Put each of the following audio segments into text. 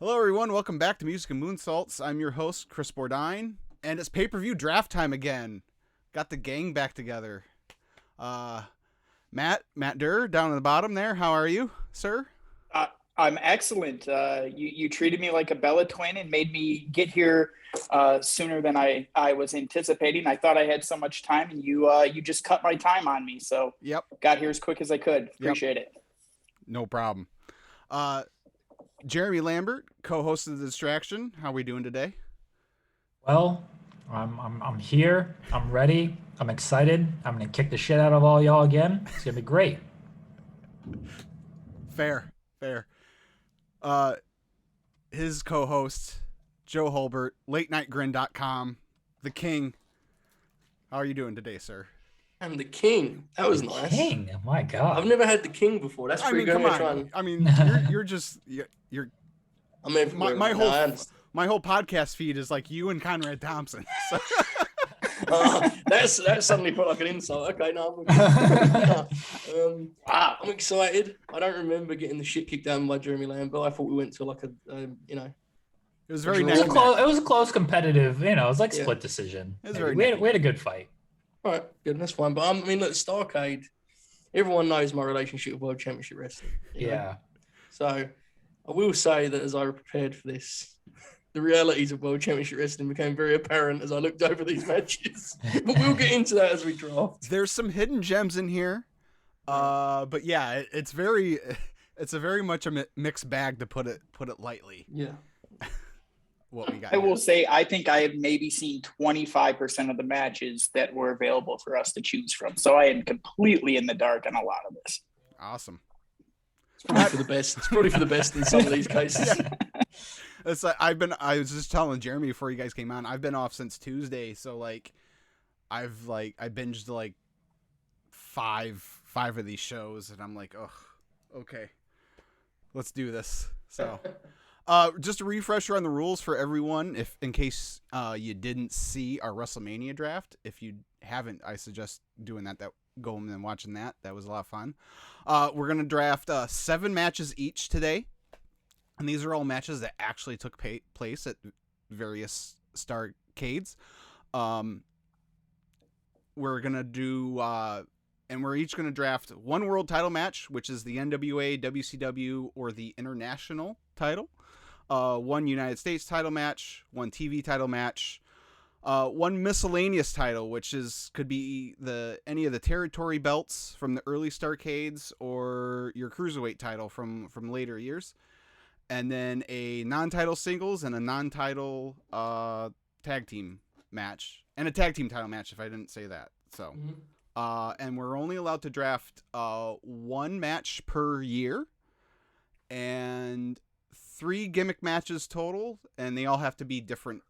Hello, everyone. Welcome back to Music and Moonsaults. I'm your host, Chris Bourdine, and it's pay-per-view draft time again. Got the gang back together. Matt Durr down at the bottom there. How are you, sir? I'm excellent. You treated me like a Bella twin and made me get here sooner than I was anticipating. I thought I had so much time, and you just cut my time on me. So Yep. Got here as quick as I could. Appreciate it. No problem. Jeremy Lambert, co-host of The Distraction. How are we doing today? Well, I'm here. I'm ready. I'm excited. I'm gonna kick the shit out of all y'all again. It's gonna be great. Fair. His co-host, Joe Hulbert, latenightgrin.com, the king. How are you doing today, sir? I'm the king. That was nice. King, my God. I've never had the king before. That's pretty good. Come on. I mean, you're I'm everywhere. my whole podcast feed is like you and Conrad Thompson. So. That's suddenly put like an insult. Okay, no. I'm excited. I don't remember getting the shit kicked down by Jeremy Lambert. I thought we went to like It was very It was a close competitive, it was like split decision. It was very we had a good fight. All right, good. That's fine. But I mean, look, Starrcade, everyone knows my relationship with World Championship Wrestling. You know? So I will say that as I prepared for this, the realities of World Championship Wrestling became very apparent as I looked over these matches. But we'll get into that as we draft. There's some hidden gems in here. But yeah, it's a very much a mixed bag, to put it lightly. Yeah. What we got I will say, I think I have maybe seen 25% of the matches that were available for us to choose from. So I am completely in the dark on a lot of this. Awesome. It's probably for the best. It's probably for the best in some of these cases. It's like I was just telling Jeremy before you guys came on, I've been off since Tuesday, so I binged like five of these shows, and I'm like, oh, okay, let's do this. So just a refresher on the rules for everyone, in case you didn't see our WrestleMania draft. If you haven't, I suggest doing that. Go and watching that. That was a lot of fun. We're gonna draft 7 matches each today. And these are all matches that actually took place at various Starrcades. We're going to do, and we're each going to draft one world title match, which is the NWA, WCW, or the international title. One United States title match, one TV title match, one miscellaneous title, which could be any of the territory belts from the early Starrcades, or your cruiserweight title from later years. And then a non-title singles and a non-title tag team match, and a tag team title match, if I didn't say that. So, and we're only allowed to draft 1 match per year, and 3 gimmick matches total, and they all have to be different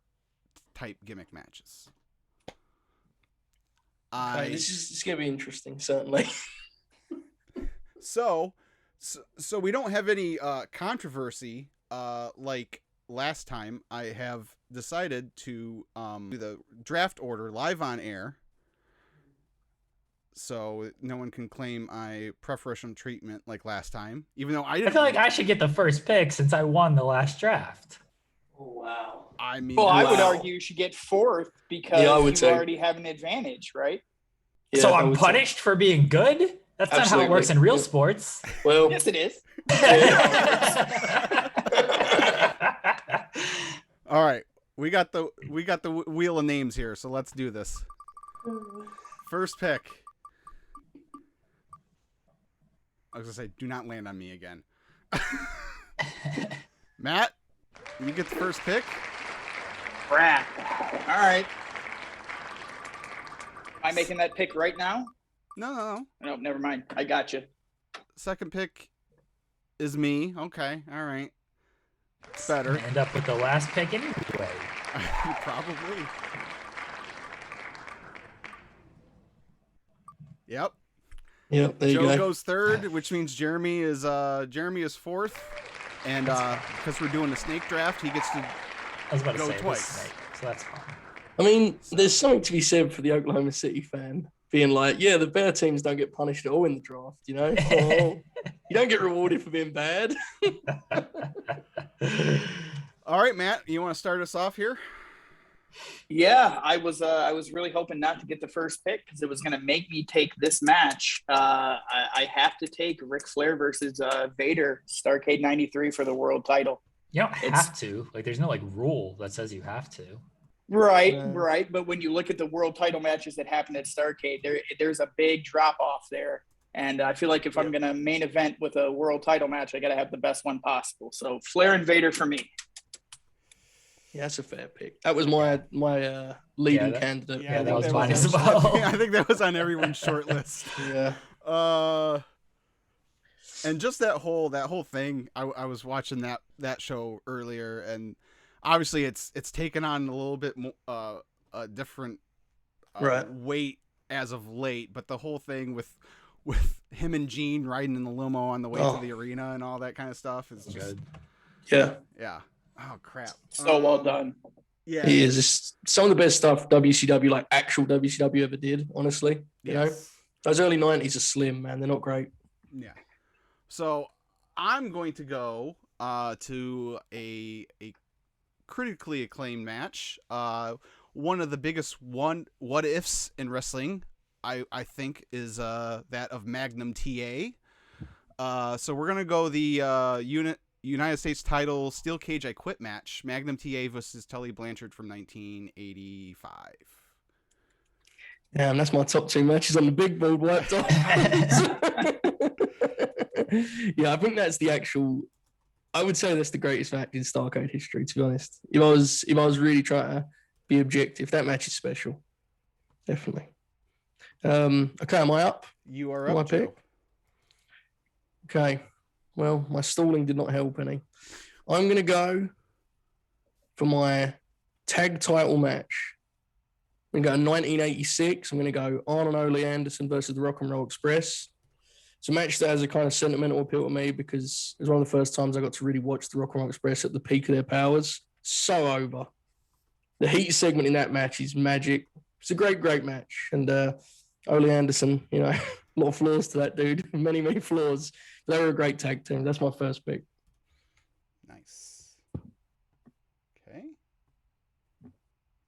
type gimmick matches. Okay, this is going to be interesting, certainly. So we don't have any controversy like last time. I have decided to do the draft order live on air, so no one can claim preferential treatment like last time. Even though I feel like I should get the first pick since I won the last draft. Oh, wow. I mean, I would argue you should get 4th because you already have an advantage, right? Yeah, so I'm punished for being good? That's not how it works in real sports. Well, yes, it is. All right, we got the wheel of names here, so let's do this. First pick. I was gonna say, do not land on me again. Matt, you get the first pick. Crap. All right. Am I making that pick right now? No. No, never mind. I got you. Second pick is me. Okay, all right. It's better. End up with the last pick anyway. Probably. Yep. There you Joe go. goes third, which means Jeremy is 4th, and because we're doing the snake draft, he gets to go twice. Snake, so that's fine. I mean, there's something to be said for the Oklahoma City fan being like, yeah, the better teams don't get punished at all in the draft, you know? You don't get rewarded for being bad. All right, Matt, you want to start us off here? Yeah, I was really hoping not to get the first pick because it was going to make me take this match. I have to take Ric Flair versus Vader, Starrcade '93 for the world title. You don't have to. Like, there's no like rule that says you have to. Right. But when you look at the world title matches that happened at Starrcade, there's a big drop off there. And I feel like if I'm going to main event with a world title match, I got to have the best one possible. So Flair and Vader for me. Yeah, that's a fair pick. That was my leading candidate. Yeah, that was mine as well. I think that was on everyone's short list. Yeah. And just that whole thing. I was watching that show earlier, and obviously it's taken on a little bit more a different weight as of late. But the whole thing with him and Gene riding in the limo on the way to the arena and all that kind of stuff is just good. Yeah. Oh crap! So well done. Yeah, he is just some of the best stuff WCW, like actual WCW, ever did. Honestly, you know, those early '90s are slim, man. They're not great. Yeah. So I'm going to go to a critically acclaimed match. One of the biggest what ifs in wrestling, I think, is that of Magnum TA. So we're gonna go the United States title Steel Cage I Quit match, Magnum TA versus Tully Blanchard from 1985. Damn, that's my top 2 matches on the big board wiped off. Yeah, I think that's the actual. I would say that's the greatest match in Starrcade history. To be honest, if I was really trying to be objective, that match is special. Definitely. Okay, am I up? You are up, Joe. Okay. Well, my stalling did not help any. I'm going to go for my tag title match. I'm going to go 1986. I'm going to go Arn and Ole Anderson versus the Rock and Roll Express. It's a match that has a kind of sentimental appeal to me because it was one of the first times I got to really watch the Rock and Roll Express at the peak of their powers. So over. The heat segment in that match is magic. It's a great, great match. And Ole Anderson, you know, a lot of flaws to that dude. Many, many flaws. They were a great tag team. That's my first pick. Nice. Okay.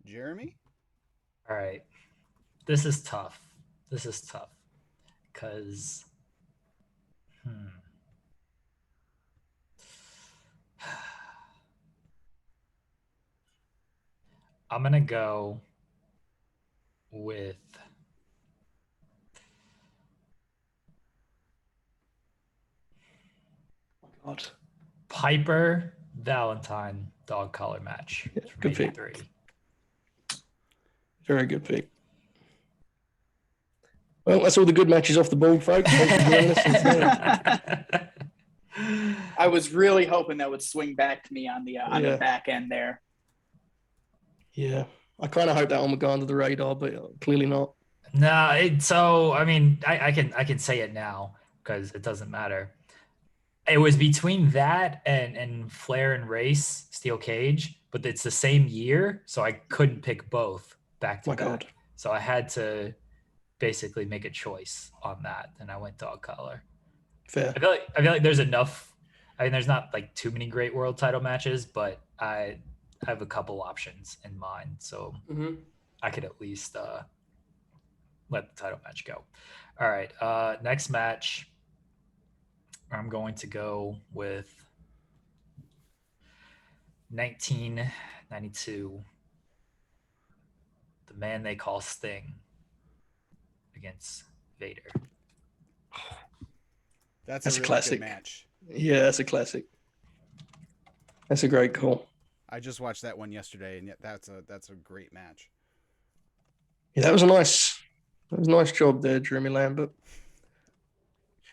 Jeremy? All right. This is tough. Because I'm going to go with Piper Valentine dog collar match. Yeah, good pick. Very good pick. Well, that's all the good matches off the board, folks. I was really hoping that would swing back to me on the back end there. Yeah, I kind of hope that one would go under the radar, but clearly not. No, so I mean, I can say it now because it doesn't matter. It was between that and Flair and Race Steel Cage, but it's the same year, so I couldn't pick both back to back. God. So I had to basically make a choice on that, and I went dog collar. Fair. I feel like there's enough. I mean, there's not like too many great world title matches, but I have a couple options in mind, so I could at least let the title match go. All right, next match. I'm going to go with 1992. The man they call Sting against Vader. That's a really classic good match. Yeah, that's a classic. That's a great call. I just watched that one yesterday, and yet that's a great match. Yeah, that was a nice job there, Jeremy Lambert.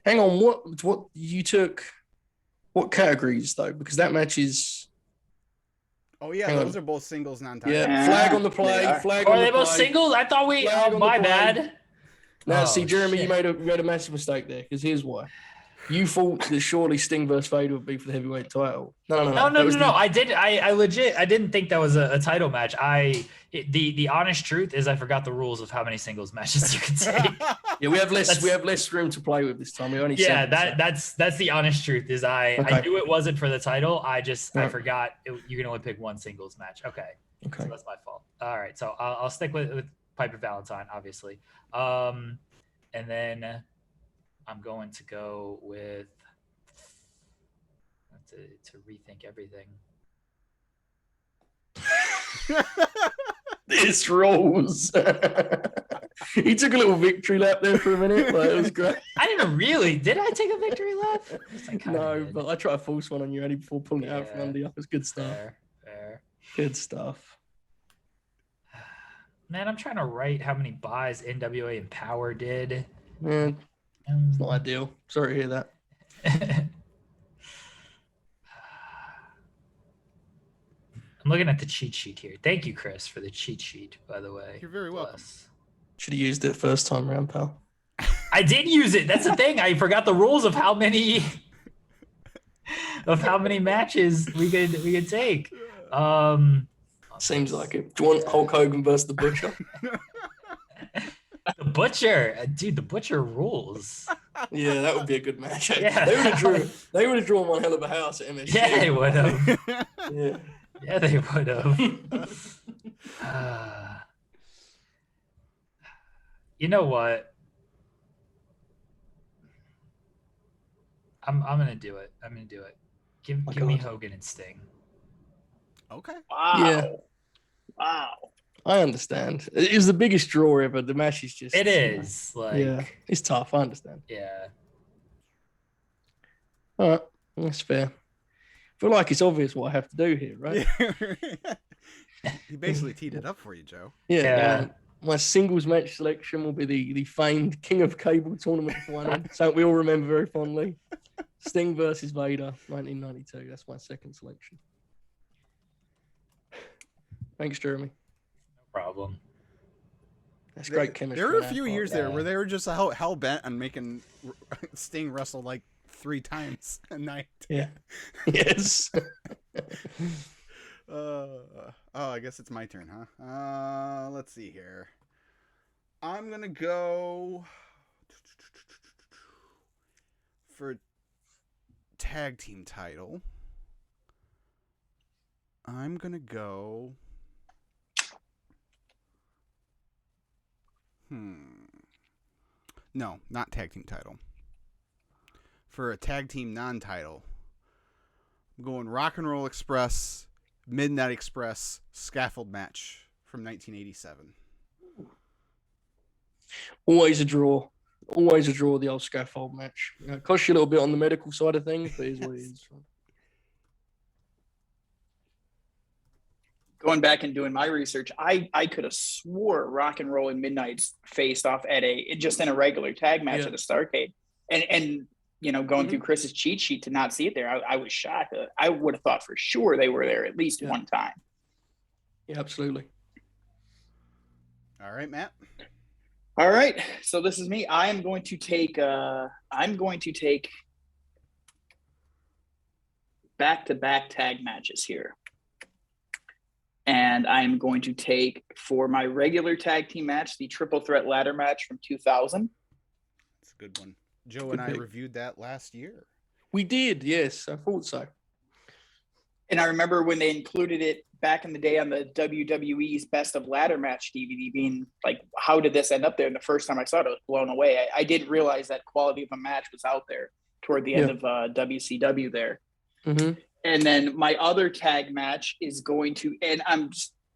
Hang on, what you took? What categories though? Because that match is. Oh yeah, those are both singles, non-title. Yeah, flag on the play. Flag on the play. Are they both singles? I thought we. Oh, my bad. Now, see, Jeremy, you made a massive mistake there. Because here's why. You thought that surely Sting versus Vader would be for the heavyweight title. No. I did. I legit. I didn't think that was a title match. The honest truth is I forgot the rules of how many singles matches you can take. Yeah, we have less room to play with this time. We only that's the honest truth. Is I knew it wasn't for the title. I forgot you can only pick one singles match. Okay, so that's my fault. All right, so I'll stick with Piper Valentine, obviously, and then I'm going to go with to rethink everything. This rules. He took a little victory lap there for a minute, but it was great. I didn't really. Did I take a victory lap? No, but I tried to force one on you only before pulling it out from under you. It was good stuff. Fair. Good stuff. Man, I'm trying to write how many buys NWA and Power did. Man, it's not ideal. Sorry to hear that. I'm looking at the cheat sheet here. Thank you, Chris, for the cheat sheet, by the way. You're very welcome. Should have used it first time around, pal. I did use it. That's the thing. I forgot the rules of how many matches we could take. Seems like it. Do you want Hulk Hogan versus the Butcher? The Butcher, dude. The Butcher rules. Yeah, that would be a good match. Yeah. They would have drawn one hell of a house at MSG. Yeah, they would have. Yeah. Yeah, they would have. You know what? I'm gonna do it. Give me Hogan and Sting. Okay. Wow. Yeah. Wow. I understand. It was the biggest draw ever. The match is just. It is it's tough. I understand. Yeah. All right, that's fair. I feel like it's obvious what I have to do here, right? He basically teed it up for you, Joe. Yeah. My singles match selection will be the famed King of Cable tournament final, something we all remember very fondly. Sting versus Vader, 1992. That's my second selection. Thanks, Jeremy. No problem. That's great chemistry. There were a few years there where they were just hell bent on making Sting wrestle like 3 times a night. Yeah. Yes. I guess it's my turn, huh? Let's see here. I'm gonna go for tag team title. I'm gonna go. No, not tag team title. For a tag team non-title, I'm going Rock and Roll Express, Midnight Express scaffold match from 1987. Always a draw. Always a draw, the old scaffold match. It costs you a little bit on the medical side of things, but it is what it is. Going back and doing my research, I could have swore Rock and Roll and Midnight's faced off at just in a regular tag match at a Starrcade. And going through Chris's cheat sheet to not see it there, I was shocked. I would have thought for sure they were there at least one time. Yeah, absolutely. All right, Matt. All right. So this is me. I'm going to take back-to-back tag matches here. And I'm going to take, for my regular tag team match, the triple threat ladder match from 2000. That's a good one. Joe and I reviewed that last year. We did, yes. I thought so. And I remember when they included it back in the day on the WWE's Best of Ladder Match DVD, being like, how did this end up there? And the first time I saw it, I was blown away. I didn't realize that quality of a match was out there toward the end of WCW there. Mm-hmm. And then my other tag match is going to, and I'm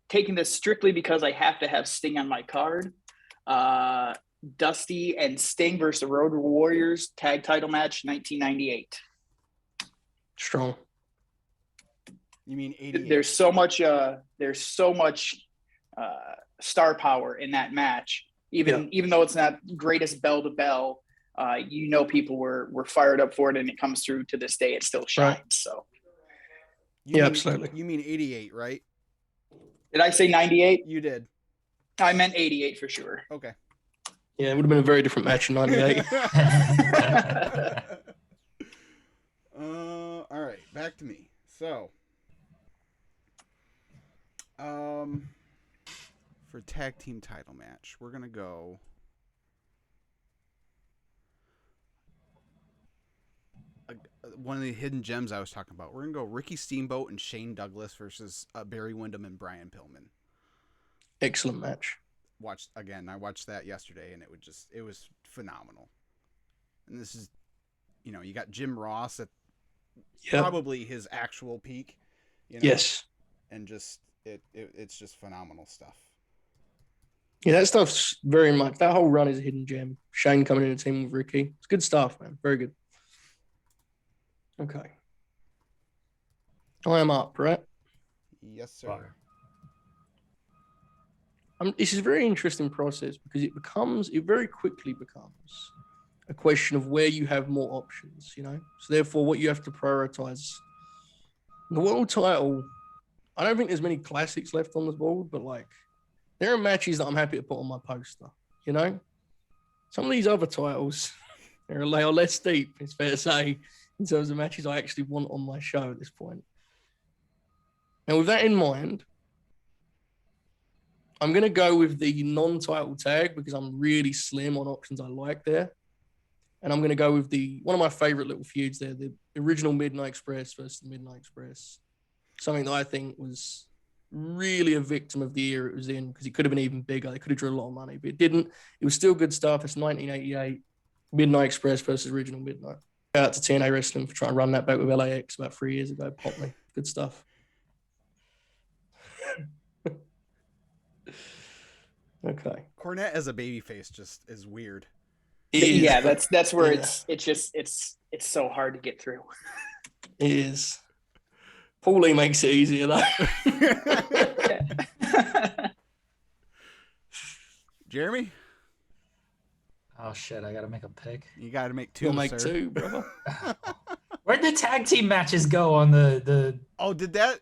taking this strictly because I have to have Sting on my card. Dusty and Sting versus the Road Warriors tag title match, 1998. Strong. You mean 88? There's so much star power in that match. Even though it's not greatest bell to bell, people were fired up for it, and it comes through to this day. It still shines. Right. So. Absolutely. You mean 88, right? Did I say 98? You did. I meant 88 for sure. Okay. Yeah, it would have been a very different match in 98. All right, back to me. So, for tag team title match, we're gonna go. One of the hidden gems I was talking about. We're gonna go Ricky Steamboat and Shane Douglas versus Barry Windham and Brian Pillman. Excellent match. I watched that yesterday, and it was phenomenal. And this is, you got Jim Ross at probably his actual peak. Yes. And just it's just phenomenal stuff. Yeah, that stuff's very much, that whole run is a hidden gem. Shane coming in a team with Ricky. It's good stuff, man. Very good. Okay. I am up, right? Yes, sir. This is a very interesting process because it very quickly becomes a question of where you have more options, So therefore what you have to prioritize. The world title, I don't think there's many classics left on the board, but there are matches that I'm happy to put on my poster, Some of these other titles, they are less deep, it's fair to say, in terms of matches I actually want on my show at this point. Now, with that in mind, I'm going to go with the non-title tag because I'm really slim on options I like there. And I'm going to go with one of my favorite little feuds there, the original Midnight Express versus the Midnight Express. Something that I think was really a victim of the era it was in because it could have been even bigger. They could have drew a lot of money, but it didn't. It was still good stuff. It's 1988, Midnight Express versus original Midnight. Shout out to TNA Wrestling for trying to run that back with LAX about 3 years ago. Pop me. Good stuff. Okay. Cornette as a babyface just is weird. Yeah, that's where it's so hard to get through. It is. Paulie makes it easier though. Jeremy? Oh shit, I gotta make a pick. You gotta make two. You'll make two, brother. Where'd the tag team matches go on the Oh, did that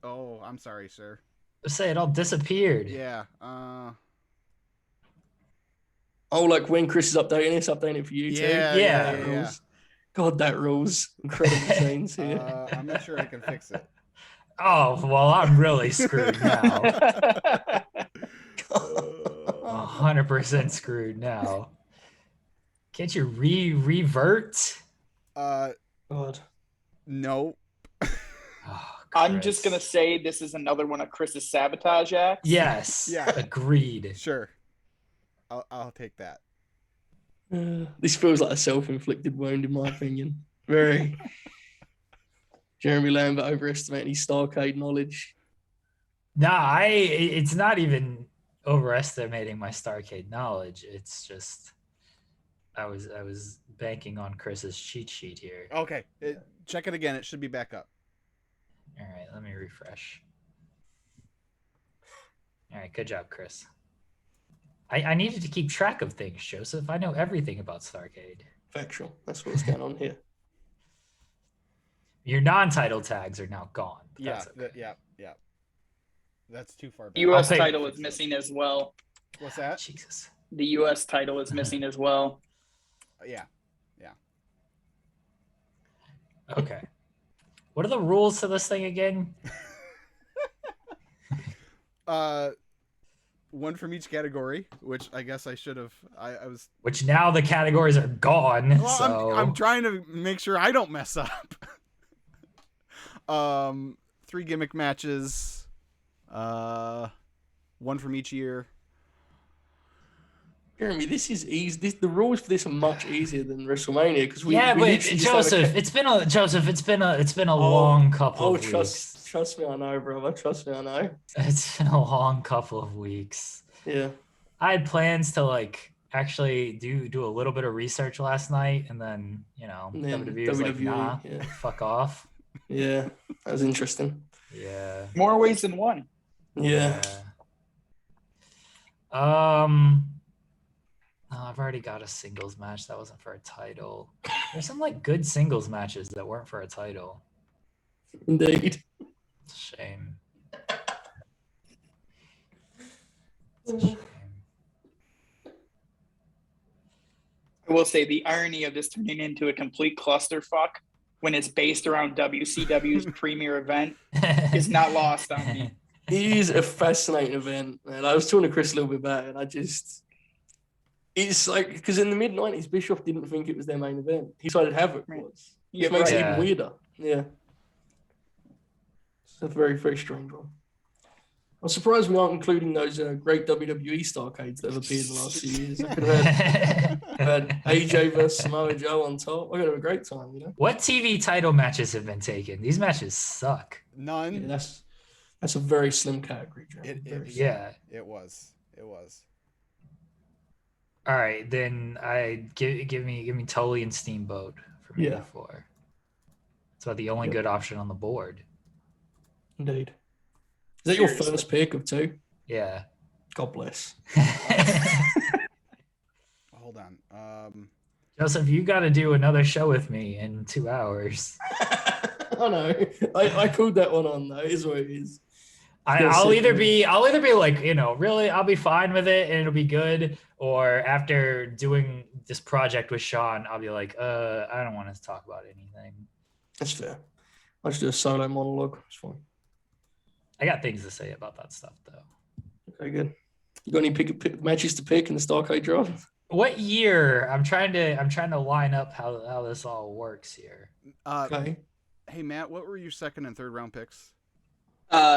oh, I'm sorry, sir. Say it all disappeared. Yeah. Oh, like when Chris is updating it for you too? Yeah. God, that rules. Incredible scenes here. I'm not sure I can fix it. Oh, well, I'm really screwed now. 100% screwed now. Can't you revert? God. No. Oh, I'm just going to say this is another one of Chris's sabotage acts. Yes. Yeah. Agreed. Sure. I'll take that. This feels like a self-inflicted wound, in my opinion. Very. Jeremy Lambert overestimating his Starrcade knowledge. Nah, it's not even overestimating my Starrcade knowledge. It's just I was banking on Chris's cheat sheet here. Okay. Check it again. It should be back up. All right, let me refresh. All right, good job, Chris. I needed to keep track of things, Joseph. I know everything about Starrcade. Factual. That's what's going on here. Your non-title tags are now gone. Yeah, okay. yeah. That's too far back. U.S. title is missing as well. What's that? Jesus. The U.S. title is missing as well. Yeah. Okay. What are the rules to this thing again? One from each category, which I guess I should have. I was. Which now the categories are gone. Well, so I'm trying to make sure I don't mess up. 3 gimmick matches. One from each year. Jeremy, this is easy. The rules for this are much easier than WrestleMania because but Joseph, it's been a long couple of weeks. Trust me, I know, brother. Trust me, I know. It's been a long couple of weeks. Yeah. I had plans to actually do a little bit of research last night, and then WWE was like, nah, fuck off. Yeah, that was interesting. Yeah. More ways than one. Yeah. I've already got a singles match that wasn't for a title. There's some good singles matches that weren't for a title. Indeed. It's a shame. I will say the irony of this turning into a complete clusterfuck when it's based around WCW's premier event is not lost on me. It is a fascinating event, man. I was talking to Chris a little bit about it, and it's like, because in the mid-90s, Bischoff didn't think it was their main event. He decided Havoc was. Yeah, Which makes it right. even weirder. Yeah. It's a very, very strange one. I'm surprised we aren't including those great WWE Starrcades that have appeared in the last few years. I could have had AJ versus Samoa Joe on top. We're going to have a great time, you know? What TV title matches have been taken? These matches suck. None. Yeah, that's a very slim category, Joe. Yeah. It was. All right, then give me Tully and Steamboat for me before. It's about the only good option on the board. Indeed. Is that your first pick of 2? Yeah. God bless. Hold on. Joseph, you got to do another show with me in 2 hours. I know. I called that one on though. It is what it is. I'll either be like, really, I'll be fine with it and it'll be good. Or after doing this project with Sean, I'll be like, I don't want to talk about anything. That's fair. I'll just do a solo monologue. It's fine. I got things to say about that stuff though. Okay, good. You got any pick matches to pick in the Starrcade draft? What year? I'm trying to line up how this all works here. Okay. Hey Matt, what were your second and third round picks?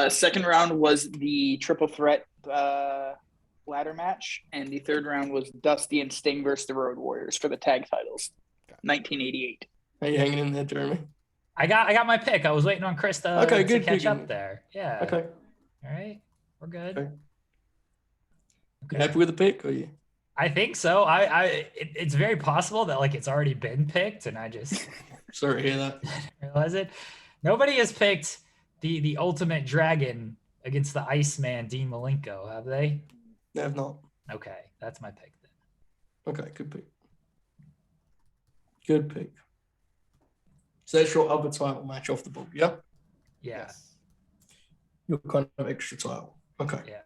Second round was the triple threat ladder match, and the third round was Dusty and Sting versus the Road Warriors for the tag titles. 1988. Are you hanging in there, Jeremy? I got my pick. I was waiting on Chris to catch up there. Yeah. Okay. All right. We're good. Okay. You happy with the pick, or you? I think so. It's very possible that like it's already been picked, and I just Sorry to hear that. realize it. Nobody has picked the Ultimate Dragon against the Iceman Dean Malenko, have they? They have not. Okay, that's my pick then. Okay, good pick. Good pick. So that's your other title match off the board, yeah? Yeah. Yes. Your kind of extra title. Okay. Yeah.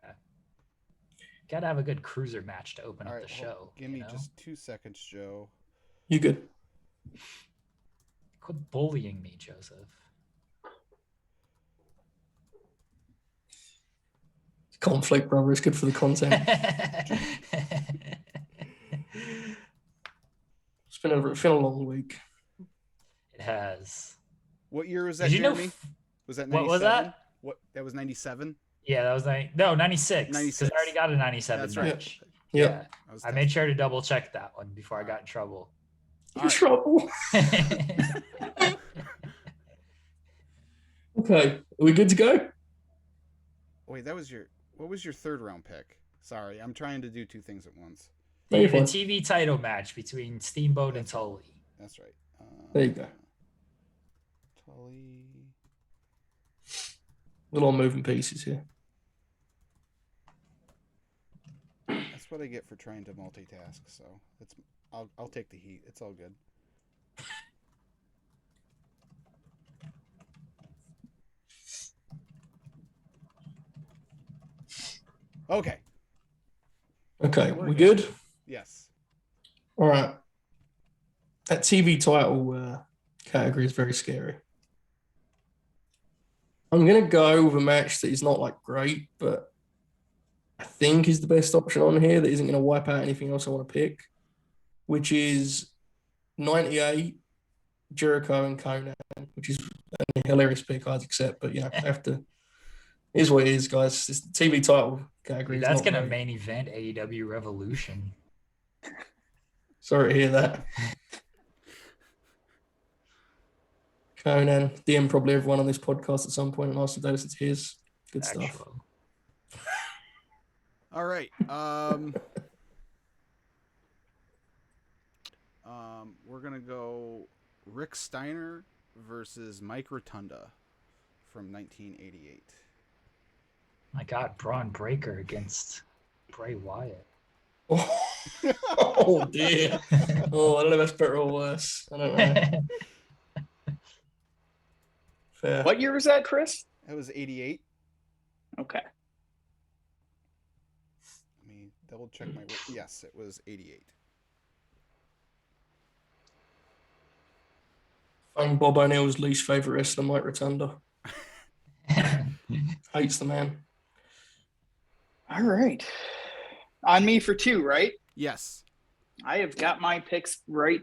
Gotta have a good cruiser match to open All up right, the show. give me just 2 seconds, Joe. You good? Quit bullying me, Joseph. Conflict, brother. It's good for the content. It's been a long week. It has. What year was that, Did you know Jeremy? Was that 97? what was that? What, that was 97? Yeah, that was 96. 96. Because I already got a 97 That's right. match. Yeah. I made sure to double check that one before I got in trouble. In trouble. Okay. Are we good to go? Wait, what was your third round pick? Sorry, I'm trying to do 2 things at once. The TV title match between Steamboat and Tully. That's right. There you go. Tully. A lot of moving pieces here. That's what I get for trying to multitask. So I'll take the heat. It's all good. Okay. Okay, we good? Yes. All right. That TV title category is very scary. I'm going to go with a match that is not like great, but I think is the best option on here that isn't going to wipe out anything else I want to pick, which is 98 Jericho and Conan, which is a hilarious pick, I'd accept, but I have to. It is what it is, guys. This TV title category. Dude, that's going to main event AEW Revolution. Sorry to hear that. Conan, DM probably everyone on this podcast at some point and ask if those it's his. Good stuff. All right. We're gonna go Rick Steiner versus Mike Rotunda from 1988. My God, Braun Breaker against Bray Wyatt. Oh dear. Oh, I don't know if that's better or worse. I don't know. Fair. What year was that, Chris? That was 88. Okay. Let me double check my. Yes, it was 88. I'm Bob O'Neill's least favorite wrestler, Mike Rotunda. Hates the man. All right. On me for 2, right? Yes. I have got my picks right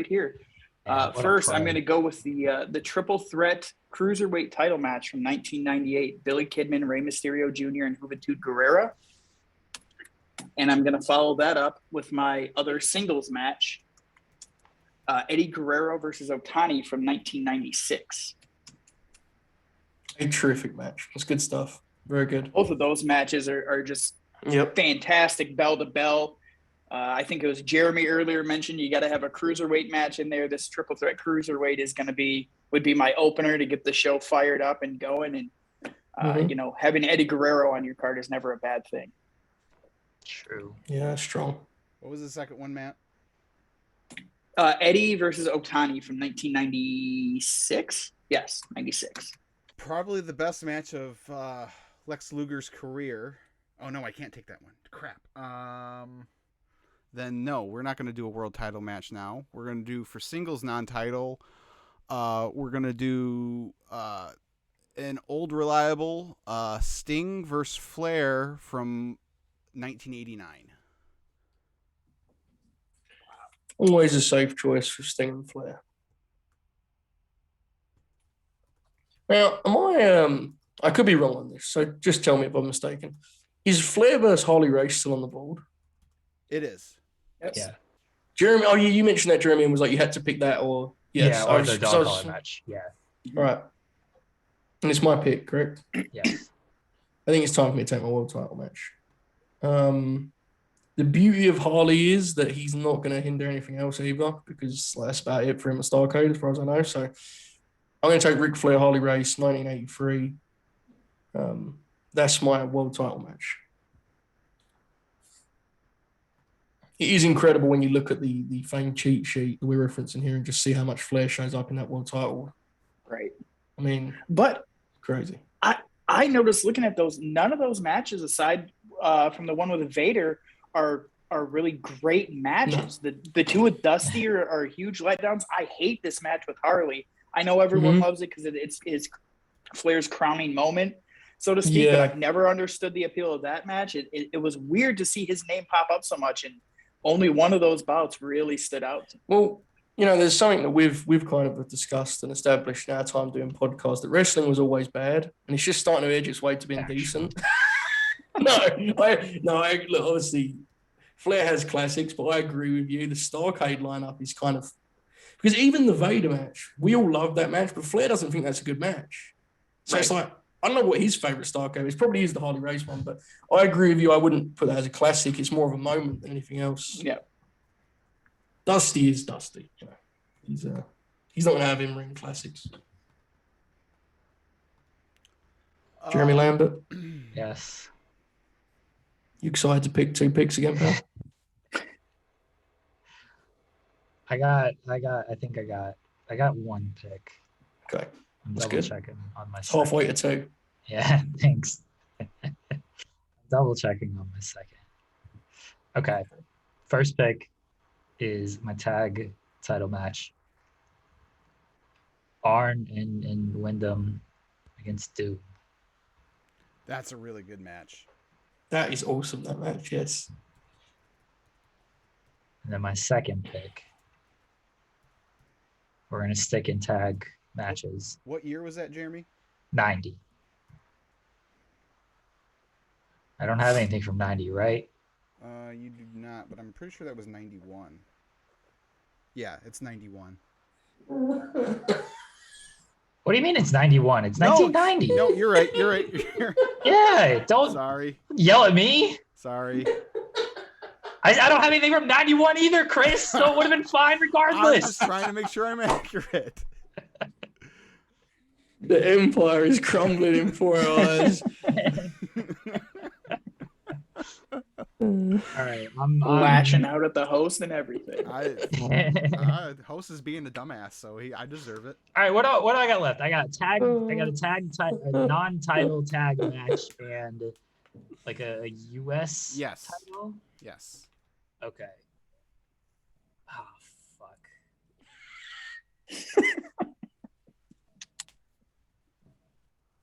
here. Yeah, what a First, I'm pro. going to go with the triple threat cruiserweight title match from 1998: Billy Kidman, Rey Mysterio Jr., and Juventud Guerrera. And I'm going to follow that up with my other singles match, Eddie Guerrero versus Otani from 1996. A terrific match. That's good stuff. Very good. Both of those matches are just fantastic, bell to bell. I think it was Jeremy earlier mentioned you got to have a cruiserweight match in there. This triple threat cruiserweight would be my opener to get the show fired up and going. And having Eddie Guerrero on your card is never a bad thing. True. Yeah, strong. What was the second one, Matt? Eddie versus Otani from 1996. Yes, 96. Probably the best match of Lex Luger's career. Oh no, I can't take that one. Crap. Then no, we're not going to do a world title match now. We're going to do for singles non-title. We're going to do an old reliable Sting versus Flair from 1989. Always a safe choice for Sting and Flair. Now, I could be wrong on this, so just tell me if I'm mistaken. Is Flair versus Harley Race still on the board? It is. Yes. Yeah. Jeremy, you mentioned that, Jeremy, and was like, you had to pick that, or yes. Yeah, or the dog collar match. Yeah. All right. And it's my pick, correct? Yes. I think it's time for me to take my world title match. The beauty of Harley is that he's not going to hinder anything else either, because that's about it for him at Starrcade, as far as I know. So I'm going to take Ric Flair, Harley Race, 1983. That's my world title match. It is incredible when you look at the famed cheat sheet that we're referencing here and just see how much Flair shows up in that world title. Right. I mean, but crazy. I noticed looking at those, none of those matches aside from the one with Vader are really great matches. No. The two with Dusty are huge letdowns. I hate this match with Harley. I know everyone loves it because it's Flair's crowning moment, so to speak. Yeah. But I've never understood the appeal of that match. It was weird to see his name pop up so much, and only one of those bouts really stood out. Well, there's something that we've kind of discussed and established in our time doing podcasts, that wrestling was always bad, and it's just starting to edge its way to being decent. Look, obviously, Flair has classics, but I agree with you. The Starrcade lineup is kind of, because even the Vader match, we all love that match, but Flair doesn't think that's a good match. So It's like, I don't know what his favorite Starrcade is. Probably is the Harley Race one, but I agree with you. I wouldn't put that as a classic. It's more of a moment than anything else. Yeah. Dusty is Dusty. He's not going to have in-ring classics. Jeremy Lambert. Yes. You excited to pick 2 picks again, pal? I got one pick. Okay. I'm That's double good. checking on my It's halfway to 2. Yeah, thanks. Double checking on my second. Okay. First pick is my tag title match. Arn and Windham against Doom. That's a really good match. That is awesome, that match, yes. And then my second pick, we're going to stick in tag matches. What year was that, Jeremy? 90. I don't have anything from 90, right? You do not, but I'm pretty sure that was 91. Yeah, it's 91. What do you mean it's 91? It's 1990. No, you're right. Yeah, don't Sorry. Yell at me. Sorry. I don't have anything from 91 either, Chris, so it would have been fine regardless. I'm just trying to make sure I'm accurate. The empire is crumbling in 4 hours. All right, I'm lashing out at the host and everything. Host is being a dumbass, so I deserve it. All right, what do I got left? I got a non-title tag match and like a US title. Yes. Okay. Oh fuck.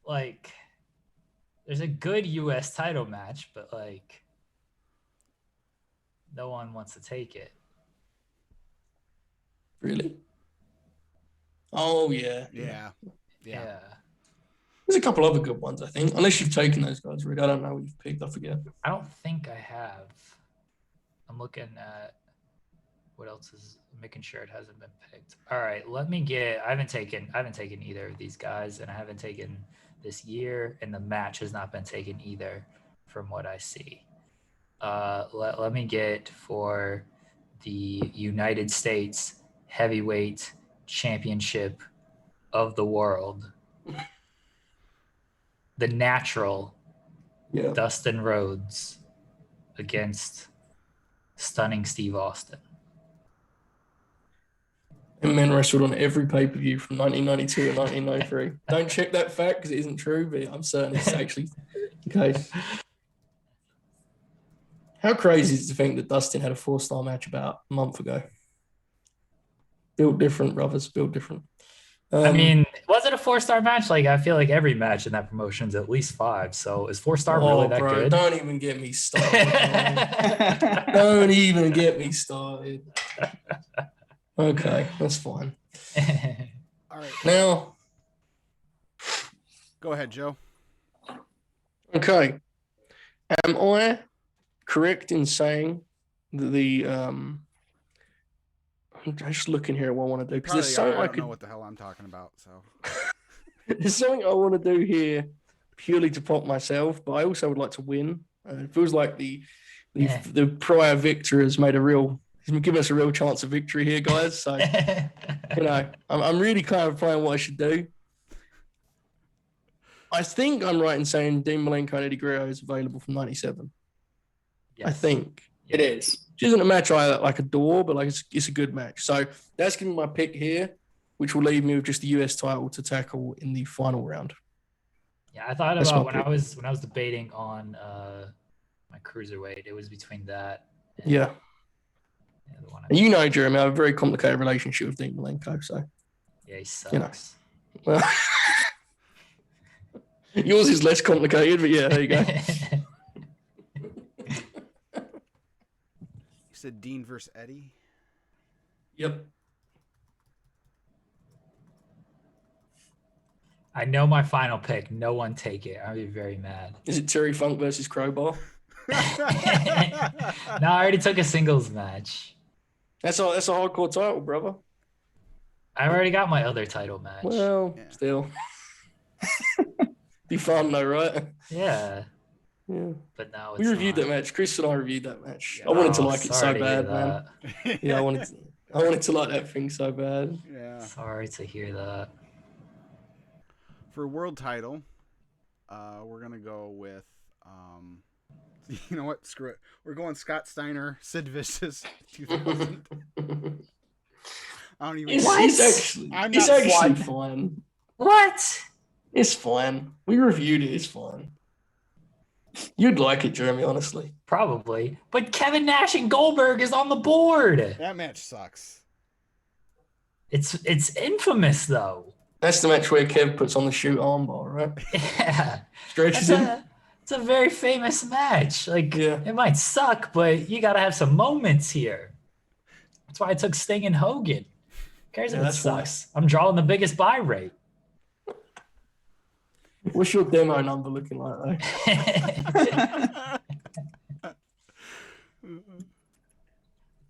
Like, there's a good U.S. title match, but like no one wants to take it. Really? Oh, yeah. Yeah. There's a couple other good ones, I think. Unless you've taken those guys, Reed. I don't know what you've picked. I forget. I don't think I have. I'm looking at what else is making sure it hasn't been picked. All right, I haven't taken either of these guys, and I haven't taken this year, and the match has not been taken either from what I see. Let me get for the United States Heavyweight Championship of the world. The Natural, Dustin Rhodes against Stunning Steve Austin. And men wrestled on every pay-per-view from 1992 and 1993. Don't check that fact because it isn't true, but I'm certain it's actually the case. How crazy is it to think that Dustin had a 4-star match about a month ago? Built different, brothers, built different. I mean, was it a 4-star match? Like, I feel like every match in that promotion is at least 5. So is 4-star really that good? Don't even get me started. Don't even get me started. Okay, that's fine. All right. Now, go ahead, Joe. Okay. Am I correct in saying that I'm just looking here at what I want to do because there's something I don't know what the hell I'm talking about. So there's something I want to do here purely to pop myself, but I also would like to win. It feels like the prior victor has made he's given us a real chance of victory here, guys. So I'm really kind of playing what I should do. I think I'm right in saying Dean Malenko and Eddie Guerrero is available from '97. Yes. I think it is. Which isn't a match I adore, but it's a good match. So that's giving me my pick here, which will leave me with just the US title to tackle in the final round. Yeah, I thought about when I was debating on my cruiserweight, it was between that. And the one Jeremy, I have a very complicated relationship with Dean Malenko, so yeah, he sucks. Well, yours is less complicated, but yeah, there you go. You said Dean versus Eddie? Yep. I know my final pick. No one take it. I'll be very mad. Is it Terry Funk versus Crowbar? No, I already took a singles match. That's a hardcore title, brother. I already got my other title match. Well, still. Be fun though, right? Yeah. Yeah. But now we reviewed that match. Chris and I reviewed that match. I wanted to like it so bad, man. Yeah, I wanted to like that thing so bad. Yeah. Sorry to hear that. For world title, we're gonna go with you know what? Screw it. We're going Scott Steiner, Sid Vicious, 2000. I don't even. It's actually fine. What? It's fine. We reviewed it. It's fine. You'd like it, Jeremy, honestly. Probably. But Kevin Nash and Goldberg is on the board. That match sucks. It's infamous, though. That's the match where Kev puts on the shoot armbar, right? Yeah. Stretches him. It's a very famous match. It might suck, but you got to have some moments here. That's why I took Sting and Hogan. Who cares if it sucks? I'm drawing the biggest buy rate. What's your demo number looking like, though?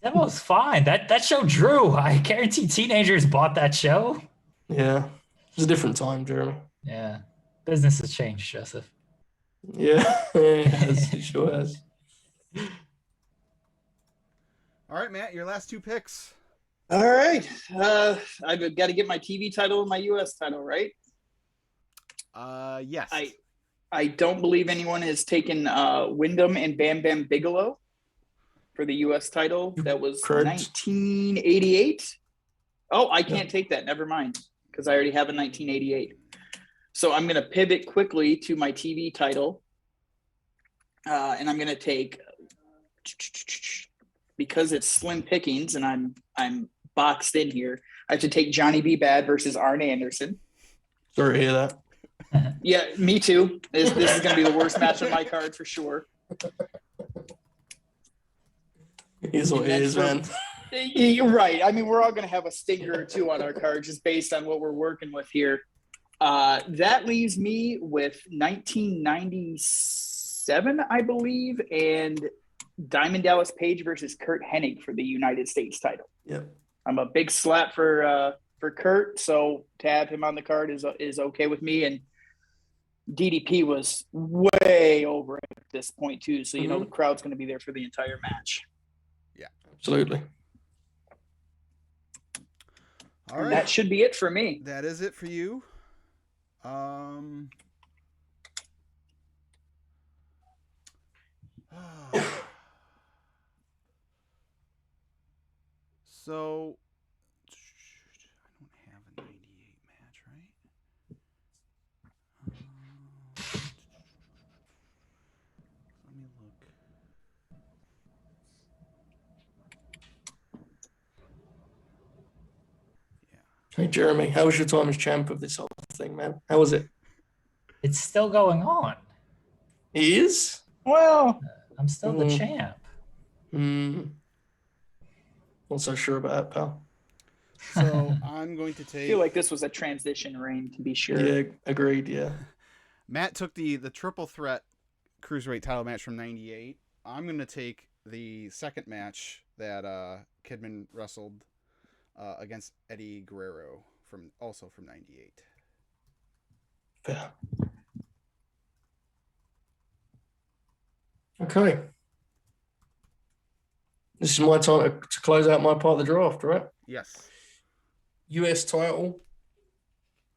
Demo's fine. That show drew. I guarantee teenagers bought that show. Yeah. It's a different time, Jeremy. Yeah. Business has changed, Joseph. Yeah, it has. It sure has. All right, Matt, your last 2 picks. All right. I've got to get my TV title and my US title, right? Yes. I don't believe anyone has taken Windham and Bam Bam Bigelow for the US title. That was Curt. 1988. Oh, I can't take that. Never mind, because I already have a 1988. So I'm going to pivot quickly to my TV title, and I'm going to take, because it's slim pickings and I'm boxed in here, I have to take Johnny B. Bad versus Arn Anderson. Sorry to hear that. Yeah, me too. This is going to be the worst match on my card for sure. Here's what it is, man. You're right. I mean, we're all going to have a stinger or two on our card just based on what we're working with here. That leaves me with 1997, I believe, and Diamond Dallas Page versus Curt Hennig for the United States title. Yep. I'm a big slap for Curt, so to have him on the card is okay with me. And DDP was way over at this point too, so you know the crowd's going to be there for the entire match. Yeah, absolutely. All right, that should be it for me. That is it for you. So I don't have a 98 match, right? Let me look. Yeah. Hey, Jeremy, how was your time as champ of this whole thing, man? How was it? It's still going on. He is? Well, I'm still the champ. Not so sure about that, pal. So I'm going to take. I feel like this was a transition reign, to be sure. Yeah, agreed. Yeah. Matt took the triple threat cruiserweight title match from '98. I'm going to take the second match that Kidman wrestled against Eddie Guerrero from '98. Fair. Okay. This is my time to close out my part of the draft, right? Yes. US title.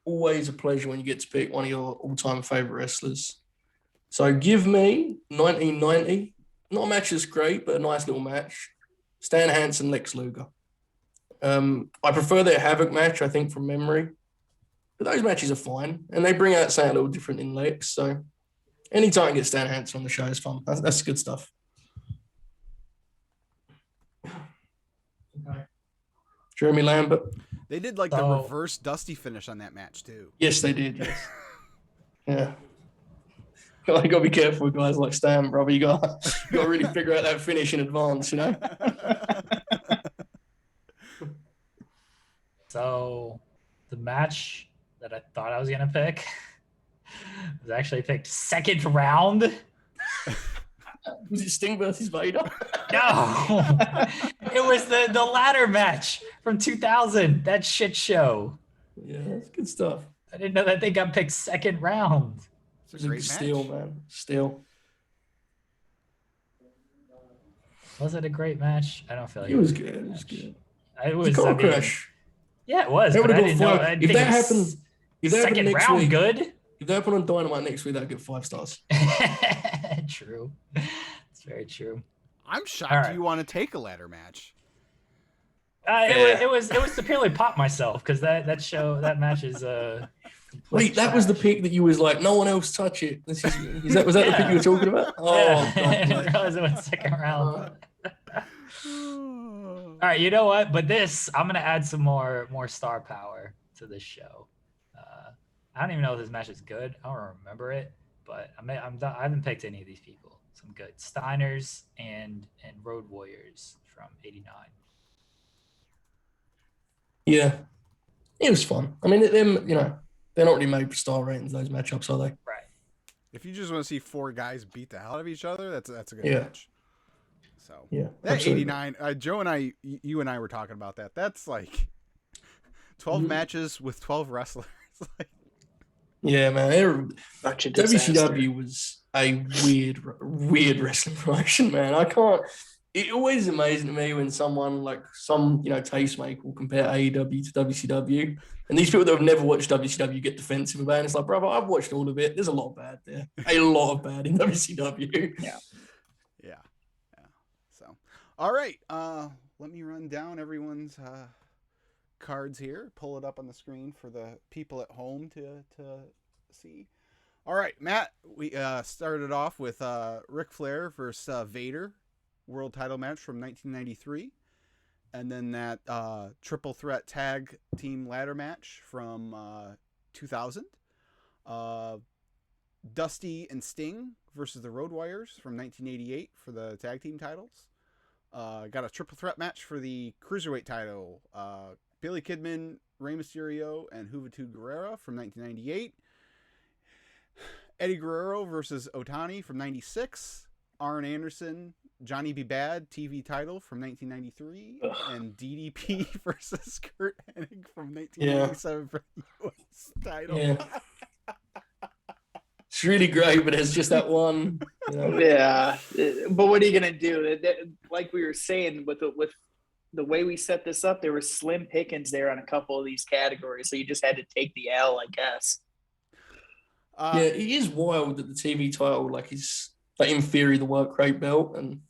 Always a pleasure when you get to pick one of your all-time favorite wrestlers. So give me 1990. Not a match that's great, but a nice little match. Stan Hansen, Lex Luger. I prefer their Havoc match, I think, from memory. But those matches are fine. And they bring out something a little different in Lex. So anytime I get Stan Hansen on the show is fun. That's good stuff. Okay. Jeremy Lambert. They did like the reverse Dusty finish on that match too. Yes, they did. Yes. Yeah. You gotta be careful with guys like Stan, brother. You gotta really figure out that finish in advance, you know. So, the match that I thought I was gonna pick was actually picked second round. Was it Sting versus Vader? No, it was the ladder match from 2000. That shit show. Yeah, that's good stuff. I didn't know that they got picked second round. It's a great steal, match. man. Steal. Was it a great match? I don't feel like It was good. It was good. It was Car crash. Yeah, it was. That But I would've didn't got know. five. I If think that it was happened, if that happened second next round, week, good. if that happened on Dynamite next week, that'd get 5 stars. True. It's very true. I'm shocked All right. you want to take a ladder match. It was to purely pop myself because that match is Wait, that was the pick that you was like, no one else touch it. Was that the pick you were talking about? Oh, yeah. God, I didn't realize it went second round. All right, you know what? But I'm gonna add some more star power to this show. I don't even know if this match is good. I don't remember it, but I haven't picked any of these people. Some good Steiners and Road Warriors from '89. Yeah, it was fun. I mean, them, they're not really made for star ratings, those matchups, are they? Right. If you just want to see 4 guys beat the hell out of each other, that's a good Yeah. match. So Yeah, that absolutely. 89, Joe and you and I were talking about that. That's like 12 matches with 12 wrestlers. Yeah, man. Such a disaster. WCW was a weird wrestling promotion, man. It always amazes me when someone like some tastemaker will compare AEW to WCW, and these people that have never watched WCW get defensive about it. It's like, brother, I've watched all of it. There's a lot of bad there. A lot of bad in WCW. Yeah. So, all right. Let me run down everyone's cards here. Pull it up on the screen for the people at home to see. All right, Matt. We started off with Ric Flair versus Vader. World title match from 1993, and then that triple threat tag team ladder match from 2000. Dusty and Sting versus the Road Warriors from 1988 for the tag team titles. Got a triple threat match for the cruiserweight title. Billy Kidman, Rey Mysterio, and Juventud Guerrera from 1998. Eddie Guerrero versus Otani from 96. Arn Anderson, Johnny B. Bad TV title from 1993. And DDP versus Curt Hennig from 1997 for the US title. Yeah. It's really great, but it's just that one. You know? Yeah, but what are you gonna do? Like we were saying, with the way we set this up, there was slim pickings there on a couple of these categories, so you just had to take the L, I guess. Yeah, it is wild that the TV title, like, is like in theory the work rate belt, and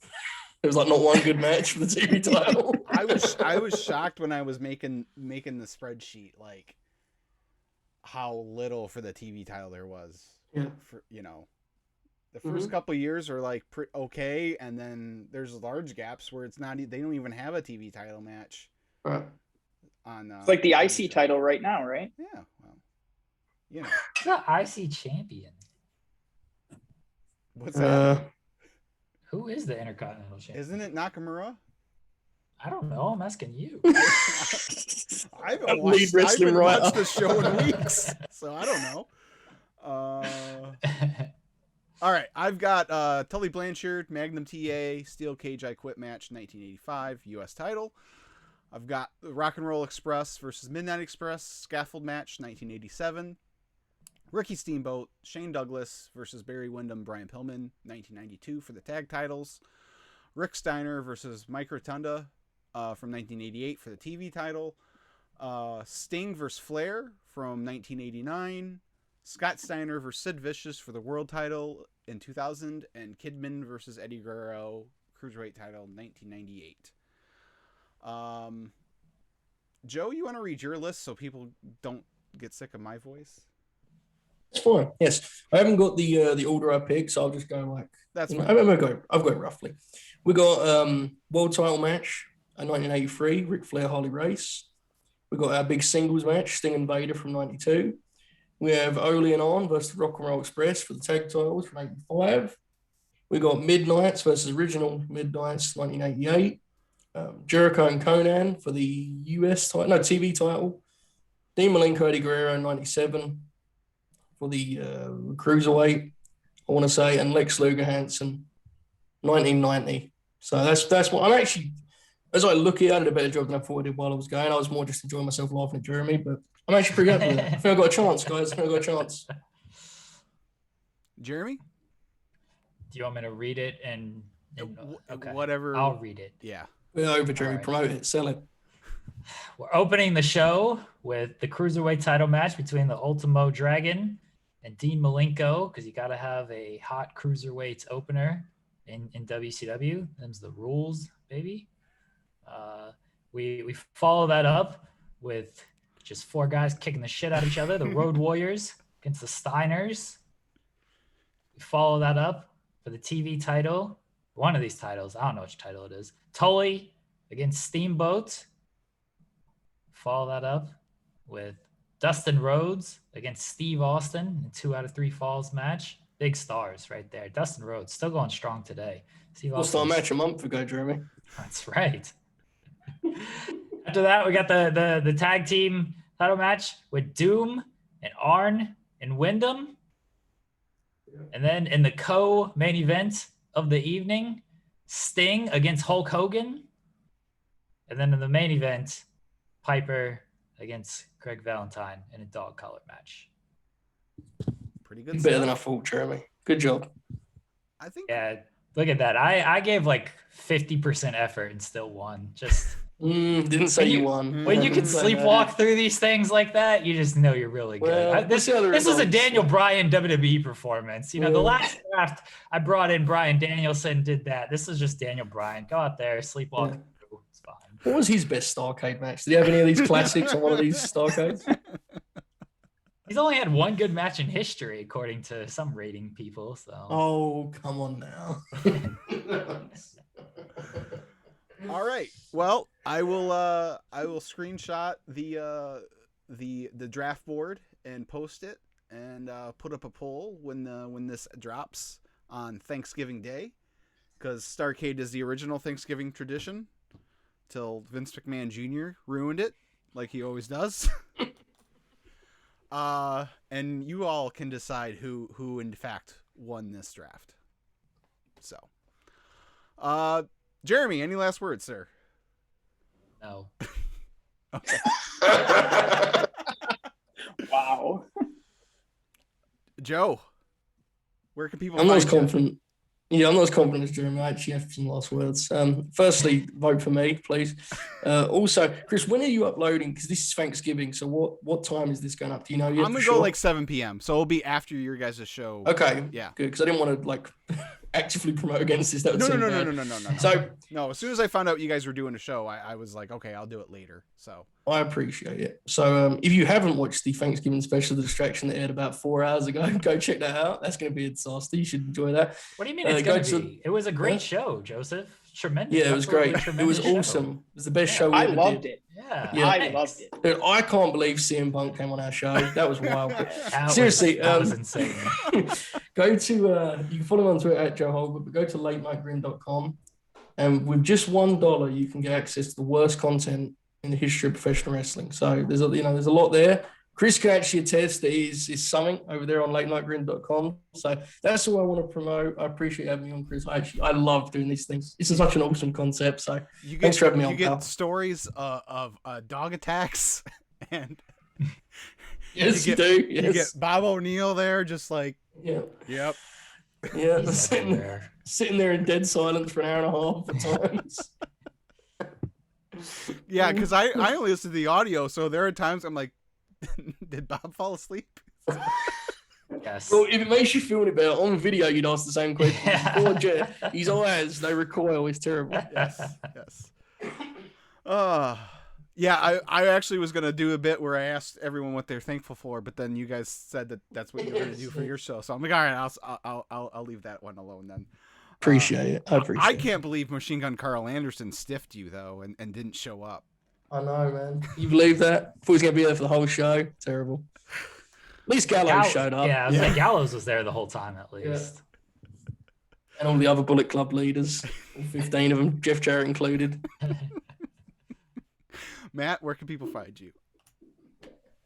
there was like not one good match for the TV title. I was shocked when I was making the spreadsheet, like how little for the TV title there was. Yeah. For, you know, the first couple of years are like okay, and then there's large gaps where it's not. They don't even have a TV title match. Right. On it's like the IC title right now, right? Yeah. Well, you know, the IC champion. What's that? Who is the Intercontinental champion? Isn't it Nakamura? I don't know. I'm asking you. I haven't watched the show in weeks, so I don't know. All right, I've got Tully Blanchard, Magnum TA, Steel Cage I Quit match, 1985, U.S. title. I've got the Rock and Roll Express versus Midnight Express, scaffold match, 1987. Ricky Steamboat, Shane Douglas versus Barry Windham, Brian Pillman, 1992 for the tag titles. Rick Steiner versus Mike Rotunda from 1988 for the TV title. Sting versus Flair from 1989. Scott Steiner versus Sid Vicious for the world title in 2000, and Kidman versus Eddie Guerrero, cruiserweight title, 1998. Joe, you want to read your list so people don't get sick of my voice? It's fine. Yes, I haven't got the order I picked, so I'll just go like that's. I've got it roughly. We got world title match in 1983, Ric Flair Harley Race. We got our big singles match, Sting and Vader from 92. We have Ole and Arn versus Rock and Roll Express for the tag titles from 85. We got Midnights versus Original Midnights 1988. Jericho and Conan for the US title, TV title. Dean Malenko, Eddie Guerrero in 97 for the cruiserweight, I want to say, and Lex Luger Hansen 1990. So that's what I'm actually, as I look at it, I did a better job than I thought I did while I was going. I was more just enjoying myself laughing at Jeremy, but I'm actually pretty happy with it. I think I got a chance, guys. I think I got a chance. Jeremy? Do you want me to read it and okay. Whatever? I'll read it. Yeah. We're over, Jeremy. Right. Promote it. Sell it. We're opening the show with the cruiserweight title match between the Ultimo Dragon and Dean Malenko, because you got to have a hot cruiserweight opener in WCW. Them's the rules, baby. We follow that up with just four guys kicking the shit out of each other. The Road Warriors against the Steiners. We follow that up for the TV title. One of these titles, I don't know which title it is. Tully against Steamboat. Follow that up with Dustin Rhodes against Steve Austin in 2 out of 3 falls match. Big stars right there. Dustin Rhodes still going strong today. We'll start a match a month ago, Jeremy. That's right. After that, we got the tag team title match with Doom and Arn and Windham. Yeah. And then in the co-main event of the evening, Sting against Hulk Hogan. And then in the main event, Piper against Greg Valentine in a dog collar match. Pretty good. Better than I thought, Jeremy. Good job. I think. Yeah, look at that. I gave like 50% effort and still won. Just didn't say you won. When you can sleepwalk through these things like that, you just know you're really good. Well, this is a Daniel Bryan WWE performance. You know, the last draft I brought in Bryan Danielson, did that. This is just Daniel Bryan. Go out there, sleepwalk through. It's fine. What was his best Starrcade match? Did he have any of these classics on one of these Starrcades? He's only had one good match in history, according to some rating people. So. Oh, come on now. All right. Well, I will screenshot the draft board and post it and put up a poll when this drops on Thanksgiving Day, because Starrcade is the original Thanksgiving tradition till Vince McMahon Jr. ruined it, like he always does. And you all can decide who in fact won this draft. So, Jeremy, any last words, sir? No. Okay. Wow. Joe, where can people I'm not find as confident. Yeah, I'm not as confident as Jeremy. I actually have some last words. Firstly, vote for me, please. Also, Chris, when are you uploading? Because this is Thanksgiving. So what time is this going up? Do you know yet? I'm going to go like 7 p.m. So it'll be after your guys' show. Okay. Yeah. Good, because I didn't want to actively promote against this. That would seem bad. No. So no, as soon as I found out you guys were doing a show, I was like, okay, I'll do it later. So I appreciate it. So if you haven't watched the Thanksgiving special, The Distraction, that aired about 4 hours ago, go check that out. That's going to be a disaster. You should enjoy that. What do you mean it's going to be? It was a great show, Joseph. Tremendous. Yeah, it was great. It was show. Awesome. It was the best show we I ever loved did. it. Yeah, I loved it. Dude, I can't believe CM Punk came on our show. That was wild. Seriously, that was insane. Go to you can follow him on Twitter at Joe Hulbert, but go to latenightgrim.com, and with just $1 you can get access to the worst content in the history of professional wrestling. So there's a lot there. Chris can actually attest that is something over there on latenightgrim.com. So that's all I want to promote. I appreciate having me on, Chris. I love doing these things. This is such an awesome concept. So thanks for having me on. You get stories of dog attacks, and yes, you do. Yes. You get Bob O'Neill there, just like yeah, yep, yeah, sitting there in dead silence for an hour and a half at times. Yeah, because I only listen to the audio, so there are times I'm like, did Bob fall asleep? Yes. Well, if it makes you feel any better, on video you'd ask the same question. Yeah. His eyes, they recoil. It's terrible. Yes. Yeah, I actually was gonna do a bit where I asked everyone what they're thankful for, but then you guys said that's what you were gonna do for your show, so I'm like, all right, I'll leave that one alone then. Appreciate it. I appreciate it. I can't believe Machine Gun Carl Anderson stiffed you though, and didn't show up. I know, man. You believe that? Thought he was going to be there for the whole show. Terrible. At least Gallows showed up. Yeah, I was like, Gallows was there the whole time at least. Yeah. And all the other Bullet Club leaders, all 15 of them, Jeff Jarrett included. Matt, where can people find you?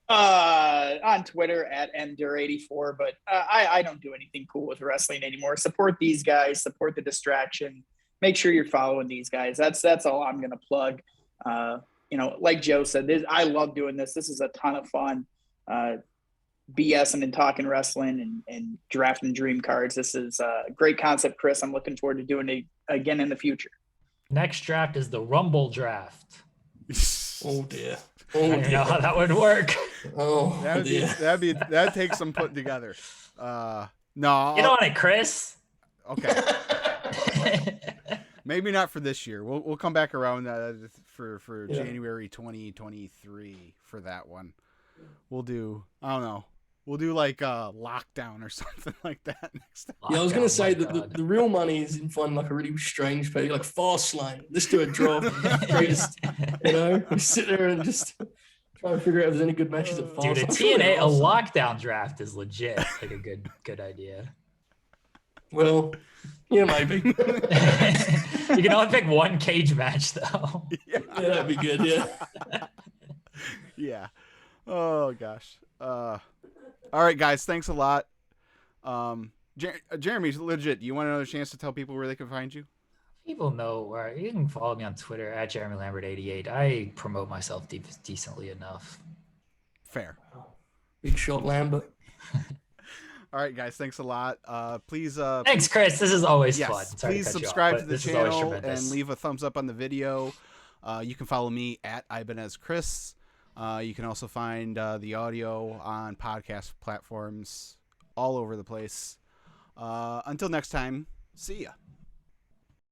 On Twitter at mdur84, but I don't do anything cool with wrestling anymore. Support these guys, support the Distraction. Make sure you're following these guys. That's all I'm going to plug. Like Joe said, I love doing this. This is a ton of fun. BSing and talking wrestling and drafting dream cards. This is a great concept, Chris. I'm looking forward to doing it again in the future. Next draft is the Rumble draft. Oh dear. I don't know how that would work. Oh, that'd take some putting together. No. Get on it, Chris. Okay. Maybe not for this year. We'll come back around for January 2023 for that one. We'll do like a lockdown or something like that next time. Yeah, I was gonna say that the real money is in finding like a really strange page, like Fastlane. Let's do a draw. Just sit there and just try and figure out if there's any good matches at Fastlane. Dude, a TNA a lockdown draft is legit. Like a good idea. Well, yeah, maybe. You can only pick one cage match though. Yeah, that'd be good. Yeah. Yeah. Oh gosh. All right, guys. Thanks a lot. Jeremy's legit. You want another chance to tell people where they can find you? People know where you can follow me on Twitter at Jeremy Lambert 88. I promote myself decently enough. Fair. Big shot, Lambert. All right, guys. Thanks a lot. Please. Thanks, Chris. This is always fun. Sorry please to cut you subscribe off, to the channel and leave a thumbs up on the video. You can follow me at Ibanez You can also find the audio on podcast platforms all over the place. Until next time, see ya.